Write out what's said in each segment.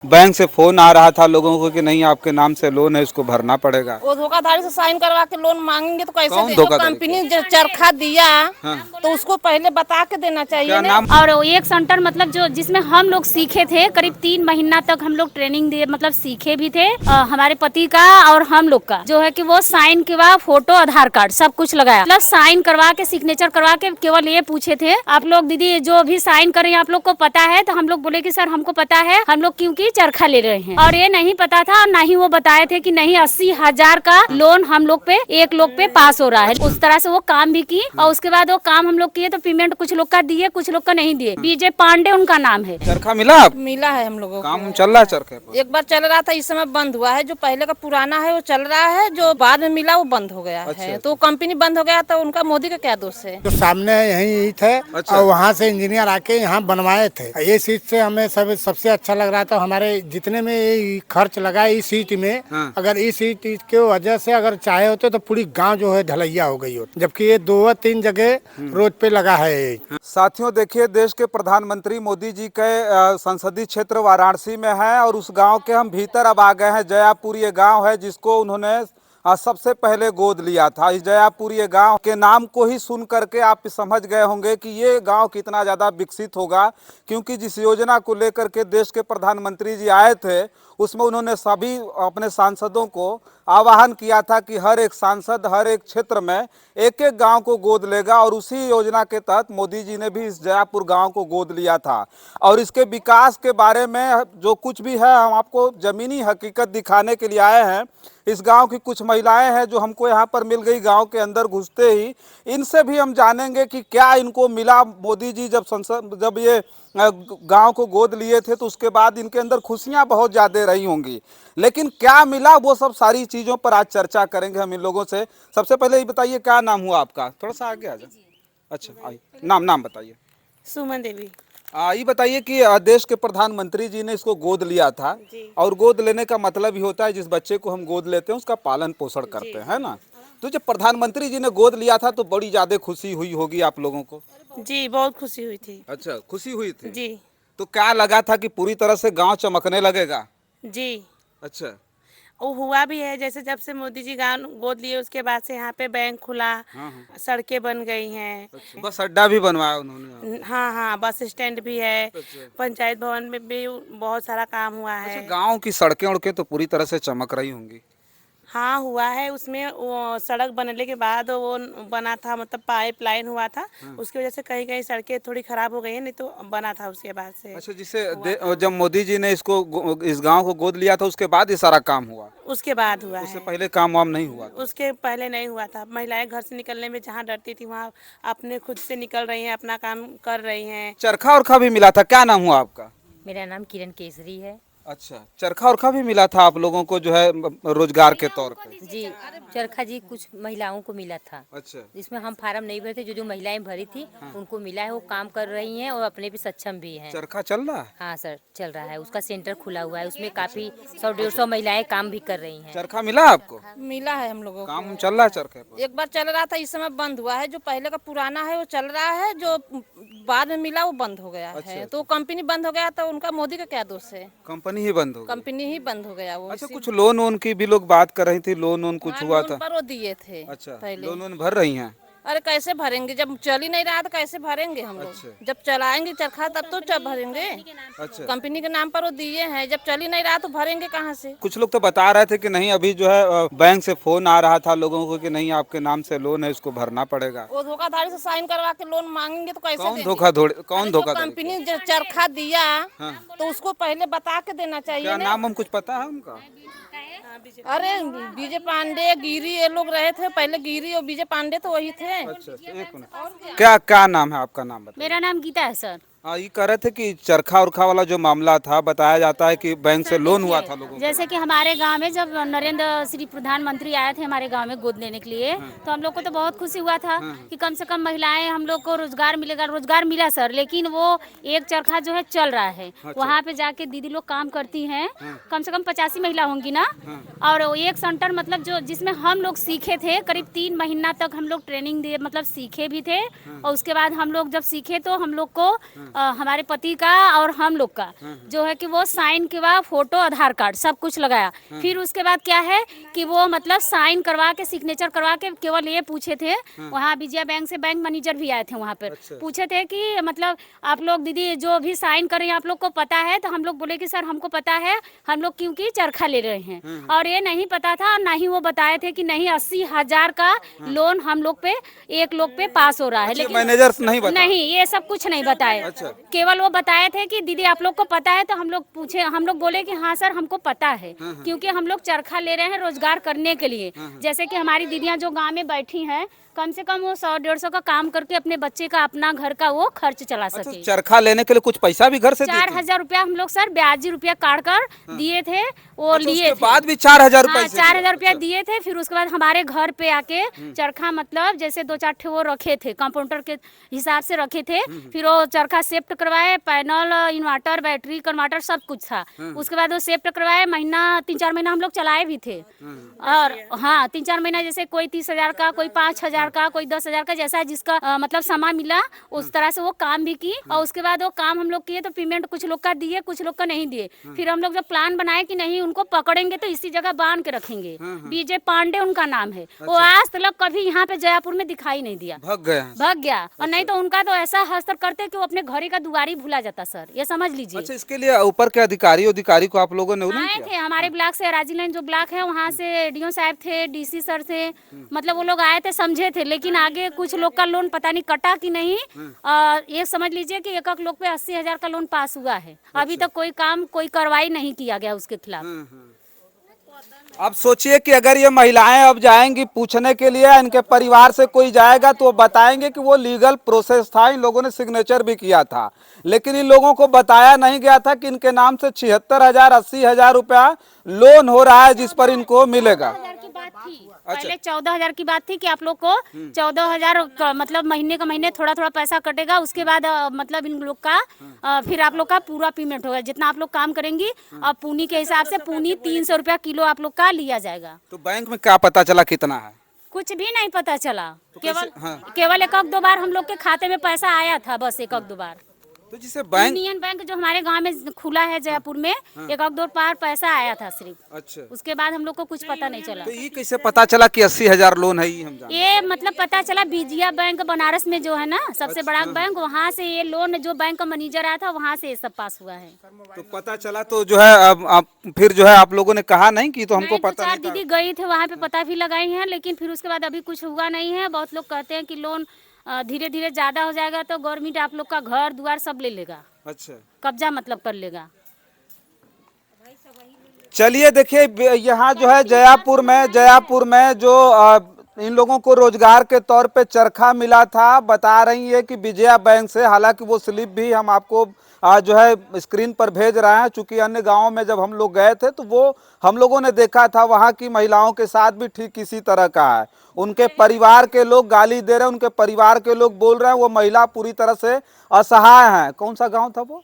Bank से phone आ रहा था लोगों को कि नहीं आपके नाम से लोन है, इसको भरना पड़ेगा। वो धोखाधड़ी से साइन करवा के लोन मांगेंगे तो कैसे कौन दें? धोखाधड़ी कंपनी जो चरखा दिया हाँ। तो उसको पहले बता के देना चाहिए क्या ना। नाम? और एक सेंटर मतलब जो जिसमें हम लोग सीखे थे, करीब 3 महीना तक हम लोग ट्रेनिंग दिए, मतलब सीखे भी थे। हमारे पति का और हम लोग का जो है कि वो साइन के बाद फोटो, आधार कार्ड सब कुछ लगाया, मतलब साइन करवा के सिग्नेचर करवा के केवल ये पूछे थे आप लोग दीदी जो भी साइन कर रहे हैं आप लोग को पता है? तो हम लोग बोले कि सर हमको पता है, हम लोग क्योंकि चरखा ले रहे हैं। और ये नहीं पता था, ना ही वो बताए थे कि नहीं 80,000 का लोन हम लोग पे, एक लोग पे पास हो रहा है। उस तरह से वो काम भी की और उसके बाद वो काम हम लोग किए तो पेमेंट कुछ लोग का दिए, कुछ लोग का नहीं दिए। बीजे पांडे उनका नाम है। चरखा मिला आप? मिला है हम लोगों को। काम चल रहा है चरखे पर? एक बार चल रहा था, इस समय बंद हुआ है। जो पहले का पुराना है वो चल रहा है, जो बाद में मिला वो बंद हो गया है। तो कंपनी बंद हो गया तो उनका मोदी का क्या दोष है? जो सामने यही थे और वहाँ से इंजीनियर आके यहाँ बनवाए थे। ये सीट से हमें सबसे अच्छा लग रहा था। हमारे जितने में ये खर्च लगा इस सीट में, अगर इस सीट के वजह से अगर चाहे होते तो पूरी गांव जो है ढलैया हो गई होती, जबकि ये 2-3 जगह रोड पे लगा है। साथियों देखिए, देश के प्रधानमंत्री मोदी जी के संसदीय क्षेत्र वाराणसी में है और उस गांव के हम भीतर अब आ गए हैं। जयापुर ये गांव है जिसको उन्होंने सबसे पहले गोद लिया था। इस जयापुर ये गांव के नाम को ही सुन करके आप समझ गए होंगे कि ये गांव कितना ज़्यादा विकसित होगा, क्योंकि जिस योजना को लेकर के देश के प्रधानमंत्री जी आए थे उसमें उन्होंने सभी अपने सांसदों को आह्वान किया था कि हर एक सांसद हर एक क्षेत्र में एक एक गांव को गोद लेगा, और उसी योजना के तहत मोदी जी ने भी इस जयापुर गांव को गोद लिया था। और इसके विकास के बारे में जो कुछ भी है हम आपको ज़मीनी हकीकत दिखाने के लिए आए हैं। इस गांव की कुछ महिलाएं हैं जो हमको यहाँ पर मिल गई गांव के अंदर घुसते ही। इनसे भी हम जानेंगे कि क्या इनको मिला। मोदी जी जब ये गांव को गोद लिए थे तो उसके बाद इनके अंदर खुशियां बहुत ज़्यादा रही होंगी, लेकिन क्या मिला वो सब सारी चीज़ों पर आज चर्चा करेंगे हम इन लोगों से। सबसे पहले ये बताइए क्या नाम हुआ आपका? थोड़ा सा आगे आ जाए। अच्छा आइए, नाम बताइए। सुमन देवी। ये बताइए कि देश के प्रधानमंत्री जी ने इसको गोद लिया था, और गोद लेने का मतलब ही होता है जिस बच्चे को हम गोद लेते हैं उसका पालन पोषण करते हैं, है ना? तो जब प्रधानमंत्री जी ने गोद लिया था तो बड़ी ज्यादा खुशी हुई होगी आप लोगों को? जी बहुत खुशी हुई थी। अच्छा, खुशी हुई थी जी। तो क्या लगा था कि पूरी तरह से गांव चमकने लगेगा? जी अच्छा, वो हुआ भी है। जैसे जब से मोदी जी गाँव गोद लिए उसके बाद से यहाँ पे बैंक खुला, सड़कें बन गई हैं। अच्छा। बस अड्डा भी बनवाया उन्होंने? हाँ हाँ, बस स्टैंड भी है। अच्छा। पंचायत भवन में भी बहुत सारा काम हुआ है। अच्छा, गांव की सड़कें उड़के तो पूरी तरह से चमक रही होंगी? हाँ हुआ है। उसमें वो सड़क बनने के बाद वो बना था, मतलब पाइप लाइन हुआ था। उसकी वजह से कहीं कहीं सड़कें थोड़ी खराब हो गई है, नहीं तो बना था उसके बाद से। अच्छा, जब मोदी जी ने इस गांव को गोद लिया था उसके बाद ये सारा काम हुआ? उसके बाद हुआ उससे है। पहले काम वाम नहीं हुआ था? उसके पहले नहीं हुआ था। महिलाएं घर से निकलने में जहाँ डरती थी वहाँ अपने खुद से निकल रही हैं, अपना काम कर रही हैं। चरखा उरखा भी मिला था? क्या नाम हुआ आपका? मेरा नाम किरण केसरी है। अच्छा, चरखा उरखा भी मिला था आप लोगों को जो है रोजगार के तौर पे? जी, चरखा जी कुछ महिलाओं को मिला था। अच्छा। जिसमें हम फार्म नहीं भरे थे, जो महिलाएं भरी थी उनको मिला है। वो काम कर रही हैं और अपने भी सक्षम भी हैं। चरखा चल रहा है? हाँ सर, चल रहा है। उसका सेंटर खुला हुआ है, उसमें काफी 100-150 महिलाएं काम भी कर रही हैं। चरखा मिला आपको? मिला है हम लोगों को। काम चल रहा है चरखे पर? एक बार चल रहा था, इस समय बंद हुआ है। जो पहले का पुराना है वो चल रहा है, जो बाद में मिला वो बंद हो गया है। तो कंपनी बंद हो गया तो उनका मोदी का क्या दोष है? कंपनी ही बंद हो गई? कंपनी ही बंद हो गया वो। अच्छा, कुछ लोन वोन की भी लोग बात कर रही थी, लोन वोन कुछ हुआ था? पर वो दिए थे। अच्छा, पहले लोन वोन भर रही हैं? अरे कैसे भरेंगे? जब चल ही नहीं रहा तो कैसे भरेंगे हम लोग? अच्छा। जब चलाएंगे चरखा तब तो जब भरेंगे। अच्छा। कंपनी के नाम पर वो दिए हैं, जब चल ही नहीं रहा तो भरेंगे कहाँ से? कुछ लोग तो बता रहे थे कि नहीं अभी जो है बैंक से फोन आ रहा था लोगों को कि नहीं आपके नाम से लोन है, इसको भरना पड़ेगा। वो धोखाधड़ी से साइन करवा के लोन मांगेंगे तो कैसे देंगे? कौन धोखाधड़ी? कंपनी जो चरखा दिया तो उसको पहले बता के देना चाहिए क्या ना। नाम हम कुछ पता है उनका? अरे बीजे पांडे, गिरी, ये लोग रहे थे पहले। गिरी और बीजे पांडे तो वही थे। अच्छा, एक मिनट, क्या नाम है आपका? नाम बताइए। मेरा नाम गीता है सर। ये कह रहे थे कि चरखा उरखा वाला जो मामला था, बताया जाता है कि बैंक से लोन हुआ था लोगों को। जैसे कि हमारे गांव में जब नरेंद्र श्री प्रधानमंत्री आए थे हमारे गांव में गोद लेने के लिए, तो हम लोग को तो बहुत खुशी हुआ था कि कम से कम महिलाएं हम लोग को रोजगार मिलेगा। रोजगार मिला सर, लेकिन वो एक चरखा जो है चल रहा है। वहाँ पे जाके दीदी लोग काम करती हैं, कम से कम 85 महिला होंगी ना। और एक सेंटर मतलब जो जिसमें हम लोग सीखे थे, करीब 3 महीना तक हम लोग ट्रेनिंग दिए, मतलब सीखे भी थे। और उसके बाद हम लोग जब सीखे तो हम लोग को हमारे पति का और हम लोग का जो है कि वो साइन के बाद फोटो आधार कार्ड सब कुछ लगाया। फिर उसके बाद क्या है कि वो मतलब साइन करवा के सिग्नेचर करवा के केवल ये पूछे थे, वहाँ विजया बैंक से बैंक मैनेजर भी आए थे, वहाँ पर पूछे थे कि मतलब आप लोग दीदी जो भी साइन कर रहे हैं आप लोग को पता है? तो हम लोग बोले कि सर हमको पता है, हम लोग क्योंकि चरखा ले रहे हैं। और ये नहीं पता था, ना ही वो बताए थे कि नहीं 80,000 का लोन हम लोग पे एक लोग पे पास हो रहा है। लेकिन मैनेजर नहीं बता नहीं, ये सब कुछ नहीं बताए। केवल वो बताए थे कि दीदी आप लोग को पता है? तो हम लोग पूछे, हम लोग बोले कि हाँ सर हमको पता है, क्योंकि हम लोग चरखा ले रहे हैं रोजगार करने के लिए। जैसे कि हमारी दीदियां जो गांव में बैठी हैं, कम से कम वो 100-150 का काम करके अपने बच्चे का अपना घर का वो खर्च चला सके। चरखा लेने के लिए कुछ पैसा भी घर से 4,000 रुपया हम लोग सर ब्याजी रुपया काट कर दिए थे, वो लिए थे। बाद भी 4,000 रुपए 4,000 रुपया दिए थे। फिर उसके बाद हमारे घर पे आके चरखा मतलब जैसे 2-4 ठे वो रखे थे, कंपाउंडर के हिसाब से रखे थे। फिर वो चरखा शिफ्ट करवाए, पैनल, इन्वर्टर, बैटरी, कन्वर्टर सब कुछ था। उसके बाद वो शिफ्ट करवाए, महीना 3-4 महीना हम लोग चलाए भी थे। और हाँ 3-4 महीना, जैसे कोई 30,000 का, कोई 5,000 का, कोई 10,000 का, जैसा जिसका मतलब समय मिला उस तरह से वो काम भी की। और उसके बाद वो काम हम लोग किए तो पेमेंट कुछ लोग का दिए, कुछ लोग का नहीं दिए। फिर हम लोग जब प्लान बनाए कि नहीं उनको पकड़ेंगे तो इसी जगह बांध के रखेंगे। विजय पांडे उनका नाम है। वो आज तक कभी यहाँ पे जयपुर में दिखाई नहीं दिया, भाग गया। और नहीं तो उनका तो ऐसा हस्तर करते कि वो अपने घर का दुआरी भूला जाता सर, ये समझ लीजिए। अच्छा, इसके लिए ऊपर के अधिकारी को आप लोगों ने आए थे हमारे ब्लॉक से, राजी लाइन जो ब्लॉक है वहाँ से डीओ साहब थे, डीसी सर थे, मतलब वो लोग आए थे, समझे थे। लेकिन आगे कुछ लोग का लोन पता नहीं कटा कि नहीं। ये समझ लीजिए कि एक लोग पे 80,000 का लोन पास हुआ है। अभी तक कोई काम, कोई कार्रवाई नहीं किया गया उसके खिलाफ। अब सोचिए कि अगर ये महिलाएं अब जाएंगी पूछने के लिए, इनके परिवार से कोई जाएगा तो वो बताएंगे कि वो लीगल प्रोसेस था, इन लोगों ने सिग्नेचर भी किया था, लेकिन इन लोगों को बताया नहीं गया था कि इनके नाम से 76,000 80,000 रुपया लोन हो रहा है जिस पर इनको मिलेगा। पहले 14,000 की बात थी कि आप लोग को 14,000 मतलब महीने का महीने थोड़ा थोड़ा पैसा कटेगा। उसके बाद मतलब इन लोग का फिर आप लोग का पूरा पेमेंट होगा, जितना आप लोग काम करेंगी। और पूनी के हिसाब से पूनी 300 रुपया किलो आप लोग का लिया जाएगा। तो बैंक में क्या पता चला कितना है? कुछ भी नहीं पता चला। केवल एक 2 बार हम लोग के खाते में पैसा आया था, बस 1-2 बार। तो जिसे बैंक यूनियन बैंक जो हमारे गांव में खुला है जयपुर में, 1-2 बार पैसा आया था सिर्फ। अच्छा, उसके बाद हम लोग को कुछ पता नहीं चला। तो ये कैसे पता चला कि 80,000 लोन है? ये हम जानते ये मतलब पता चला विजया बैंक बनारस में जो है ना सबसे बड़ा बैंक, वहाँ से ये लोन जो बैंक का मैनेजर आया था वहाँ से ये सब पास हुआ है। तो पता चला तो जो है अब फिर जो है आप लोगों ने कहा नहीं कि तो हमको पता नहीं था। दीदी गई थे वहाँ पे, पता भी लगाई है, लेकिन फिर उसके बाद अभी कुछ हुआ नहीं है। बहुत लोग कहते हैं कि लोन धीरे धीरे ज्यादा हो जाएगा तो गवर्नमेंट आप लोग का घर द्वार सब ले लेगा। अच्छा, कब्जा मतलब कर लेगा। चलिए देखिए यहाँ जो है जयापुर में जो इन लोगों को रोजगार के तौर पे चरखा मिला था, बता रही है कि विजया बैंक से। हालांकि वो स्लिप भी हम आपको जो है स्क्रीन पर भेज रहे हैं। चूंकि अन्य गांवों में जब हम लोग गए थे तो वो हम लोगों ने देखा था, वहां की महिलाओं के साथ भी ठीक इसी तरह का है। उनके परिवार के लोग गाली दे रहे हैं, उनके परिवार के लोग बोल रहे हैं वो पूरी तरह से असहाय हैं। कौन सा गाँव था वो?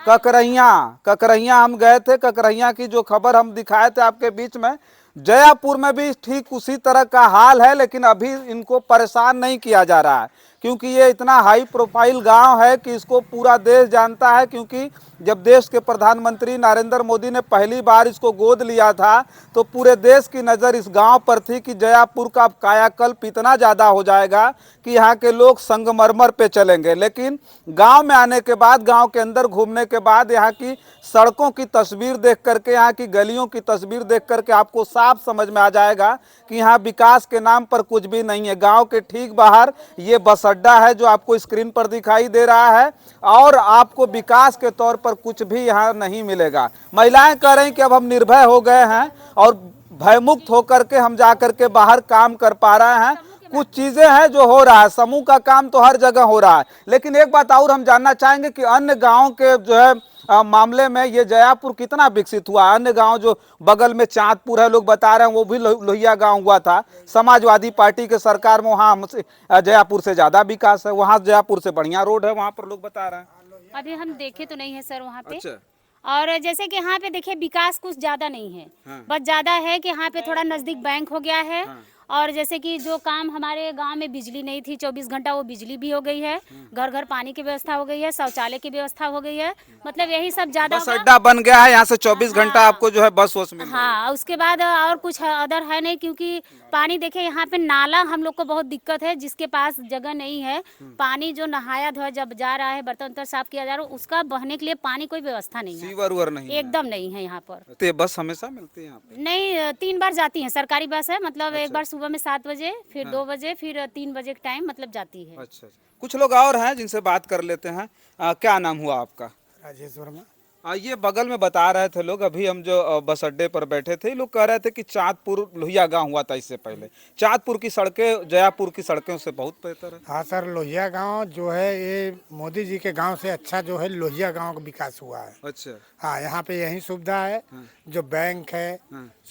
ककरैया हम गए थे। ककरैया की जो खबर हम दिखाए थे आपके बीच में, जयापुर में भी ठीक उसी तरह का हाल है। लेकिन अभी इनको परेशान नहीं किया जा रहा है क्योंकि ये इतना हाई प्रोफाइल गांव है कि इसको पूरा देश जानता है। क्योंकि जब देश के प्रधानमंत्री नरेंद्र मोदी ने पहली बार इसको गोद लिया था तो पूरे देश की नज़र इस गांव पर थी कि जयापुर का कायाकल्प इतना ज़्यादा हो जाएगा कि यहाँ के लोग संगमरमर पे चलेंगे। लेकिन गांव में आने के बाद, गांव के अंदर घूमने के बाद, यहाँ की सड़कों की तस्वीर देख करके, यहाँ की गलियों की तस्वीर देख करके आपको साफ समझ में आ जाएगा कि यहाँ विकास के नाम पर कुछ भी नहीं है। गाँव के ठीक बाहर ये बस अड्डा है जो आपको स्क्रीन पर दिखाई दे रहा है, और आपको विकास के तौर पर कुछ भी यहाँ नहीं मिलेगा। महिलाएं कह रही कि अब हम निर्भय हो गए हैं और भयमुक्त होकर के हम जा करके बाहर काम कर पा रहे हैं। कुछ चीजें हैं जो हो रहा है, समूह का काम तो हर जगह हो रहा है। लेकिन एक बात और हम जानना चाहेंगे कि अन्य गाँव के जो है मामले में ये जयापुर कितना विकसित हुआ। अन्य गांव जो बगल में चांदपुर है, लोग बता रहे हैं वो भी लोहिया गांव हुआ था। समाजवादी पार्टी के सरकार में वहाँ जयापुर से ज्यादा विकास है, वहाँ जयापुर से बढ़िया रोड है, वहाँ पर लोग बता रहे हैं। अभी हम देखे तो नहीं है सर वहाँ पे। अच्छा। और जैसे कि यहाँ पे देखिए विकास कुछ ज्यादा नहीं है। बस ज्यादा है कि यहाँ पे थोड़ा नजदीक बैंक हो गया है। और जैसे कि जो काम हमारे गांव में बिजली नहीं थी 24 घंटा, वो बिजली भी हो गई है, घर घर पानी की व्यवस्था हो गई है, शौचालय की व्यवस्था हो गई है, मतलब यही सब ज्यादा बस अड्डा बन गया है, यहाँ से 24 घंटा हाँ। आपको जो है बस वस मिल रही है। हाँ, उसके बाद और कुछ अदर है नहीं, क्योंकि पानी देखे यहाँ पे नाला हम लोग को बहुत दिक्कत है, जिसके पास जगह नहीं है, पानी जो नहाया धोया जब जा रहा है, बर्तन उर्तन साफ किया जा रहा है, उसका बहने के लिए पानी कोई व्यवस्था नहीं है, सीवर उवर नहीं है। एकदम नहीं है यहाँ पर। तो ये बस हमेशा मिलती है यहाँ पे? नहीं, 3 बार जाती है, सरकारी बस है, मतलब एक बार सुबह में 7 बजे, फिर 2 बजे, फिर 3 बजे के टाइम मतलब जाती है। अच्छा, कुछ लोग और हैं जिनसे बात कर लेते हैं। क्या नाम हुआ आपका? राजेश वर्मा। ये बगल में बता रहे थे लोग, अभी हम जो बस अड्डे पर बैठे थे, लोग कह रहे थे कि चाँदपुर लोहिया गांव हुआ था इससे पहले। चाँदपुर की सड़कें जयापुर की सड़कों से बहुत बेहतर है। हाँ सर, लोहिया गांव जो है ये मोदी जी के गांव से अच्छा जो है लोहिया गांव का विकास हुआ है। अच्छा। हाँ, यहाँ पे यही सुविधा है, जो बैंक है,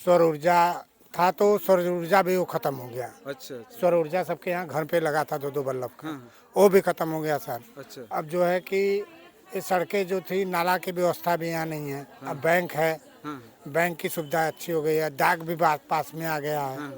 सौर ऊर्जा था तो सौर ऊर्जा भी वो खत्म हो गया। अच्छा। सौर ऊर्जा सबके यहाँ घर पे लगा था 2-2 बल्ब का, वो भी खत्म हो गया सर। अच्छा। अब जो है कि ये सड़कें जो थी, नाला की व्यवस्था भी यहाँ नहीं है। अब बैंक है, बैंक की सुविधा अच्छी हो गई है, डाक भी पास में आ गया है,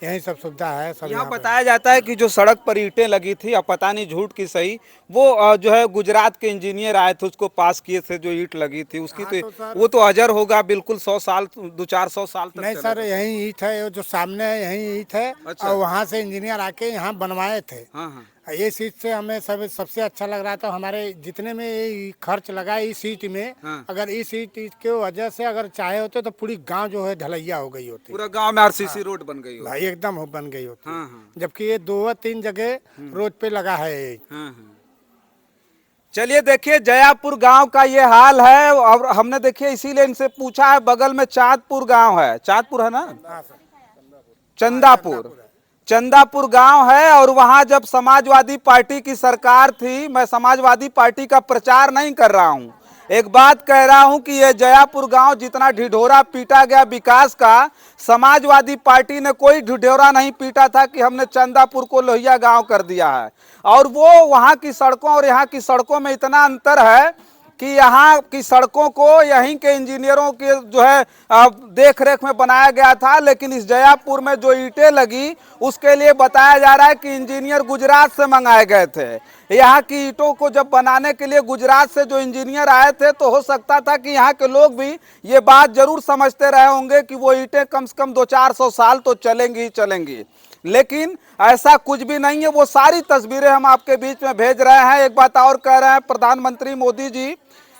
यही सब सुविधा है सब यहाँ यहाँ पे। बताया जाता है कि जो सड़क पर ईंटें लगी थी, अब पता नहीं झूठ की सही, वो जो है गुजरात के इंजीनियर आए थे, उसको पास किए थे, जो ईंट लगी थी उसकी। हाँ, तो वो तो अजर होगा बिल्कुल, 100 साल 200-400 साल तक नहीं सर, चलेगा। यही ईंट है, जो सामने है यही ईंट है। अच्छा। और वहाँ से इंजीनियर आके यहाँ बनवाए थे। हाँ हाँ। ये सीट से हमें सबसे अच्छा लग रहा था। हमारे जितने में ये खर्च लगा इस सीट में, अगर इस सीट के वजह से अगर चाहे होते तो पूरी गांव जो है ढलैया हो गई होती, पूरा गांव में आरसीसी रोड बन गई हो। भाई एकदम बन गई होती। हाँ हाँ। जबकि ये 2-3 जगह रोड पे लगा है ये। चलिए देखिए, जयापुर गांव का ये हाल है। और हमने देखिए इसीलिए इनसे पूछा है, बगल में चाँदपुर गांव है, चाँदपुर है ना, हाँ सर, चंदापुर गांव है। और वहां जब समाजवादी पार्टी की सरकार थी, मैं समाजवादी पार्टी का प्रचार नहीं कर रहा हूं, एक बात कह रहा हूं कि ये जयापुर गांव जितना ढिढोरा पीटा गया विकास का, समाजवादी पार्टी ने कोई ढिढोरा नहीं पीटा था कि हमने चंदापुर को लोहिया गांव कर दिया है। और वो वहां की सड़कों और यहाँ की सड़कों में इतना अंतर है कि यहाँ की सड़कों को यहीं के इंजीनियरों के जो है देख रेख में बनाया गया था, लेकिन इस जयापुर में जो ईंटें लगी उसके लिए बताया जा रहा है कि इंजीनियर गुजरात से मंगाए गए थे। यहाँ की ईंटों को जब बनाने के लिए गुजरात से जो इंजीनियर आए थे, तो हो सकता था कि यहाँ के लोग भी ये बात जरूर समझते रहे होंगे कि वो ईंटें कम से कम 200-400 साल तो चलेंगी ही चलेंगी, लेकिन ऐसा कुछ भी नहीं है। वो सारी तस्वीरें हम आपके बीच में भेज रहे हैं। एक बात और कह रहे हैं, प्रधानमंत्री मोदी जी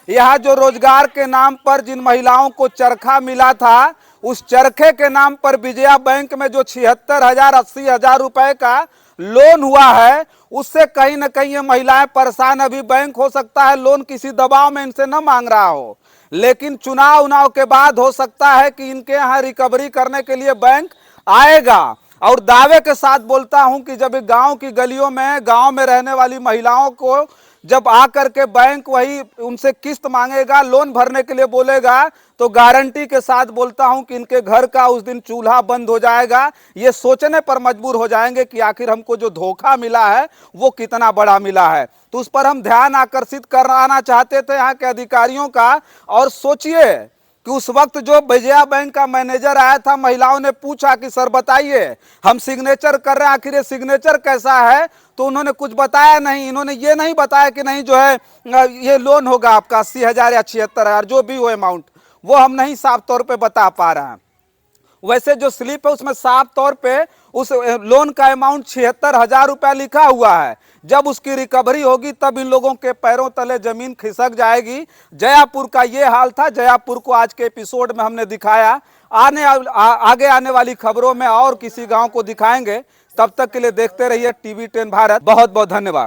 यहाँ जो रोजगार के नाम पर जिन महिलाओं को चरखा मिला था, उस चरखे के नाम पर विजया बैंक में जो 76,000-80,000 रुपए का लोन हुआ है, उससे कहीं ना कहीं ये महिलाएं परेशान। अभी बैंक हो सकता है लोन किसी दबाव में इनसे न मांग रहा हो, लेकिन चुनाव के बाद हो सकता है कि इनके यहाँ रिकवरी करने के लिए बैंक आएगा। और दावे के साथ बोलता हूं कि जब गांव की गलियों में, गांव में रहने वाली महिलाओं को जब आकर के बैंक वही उनसे किस्त मांगेगा, लोन भरने के लिए बोलेगा, तो गारंटी के साथ बोलता हूं कि इनके घर का उस दिन चूल्हा बंद हो जाएगा। ये सोचने पर मजबूर हो जाएंगे कि आखिर हमको जो धोखा मिला है वो कितना बड़ा मिला है। तो उस पर हम ध्यान आकर्षित कराना चाहते थे यहाँ के अधिकारियों का। और सोचिए कि उस वक्त जो विजया बैंक का मैनेजर आया था, महिलाओं ने पूछा कि सर बताइए, हम सिग्नेचर कर रहे हैं, आखिर ये सिग्नेचर कैसा है, तो उन्होंने कुछ बताया नहीं। इन्होंने ये नहीं बताया कि नहीं जो है ये लोन होगा आपका 80,000 या 76,000, जो भी हो अमाउंट, वो हम नहीं साफ तौर पे बता पा रहे हैं। वैसे जो स्लिप है उसमें साफ तौर पे उस लोन का अमाउंट 76,000 रुपया लिखा हुआ है। जब उसकी रिकवरी होगी तब इन लोगों के पैरों तले जमीन खिसक जाएगी। जयापुर का ये हाल था। जयापुर को आज के एपिसोड में हमने दिखाया। आगे आने वाली खबरों में और किसी गांव को दिखाएंगे। तब तक के लिए देखते रहिए TV10 भारत। बहुत बहुत धन्यवाद।